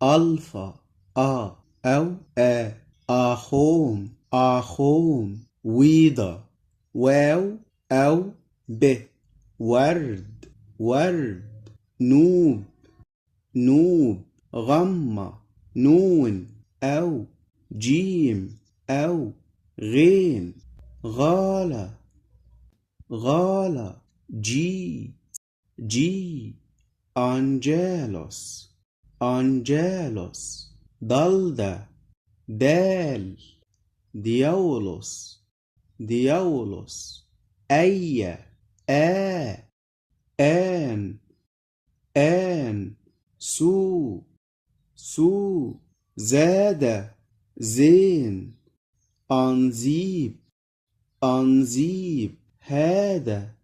ألفا أو أخوم ويضة واو أو ب ورد نوب غمة نون أو جيم أو غين غالة جي أنجيلوس ضلدة دال ديولوس أي آن سو زاد زين أنزيب هذا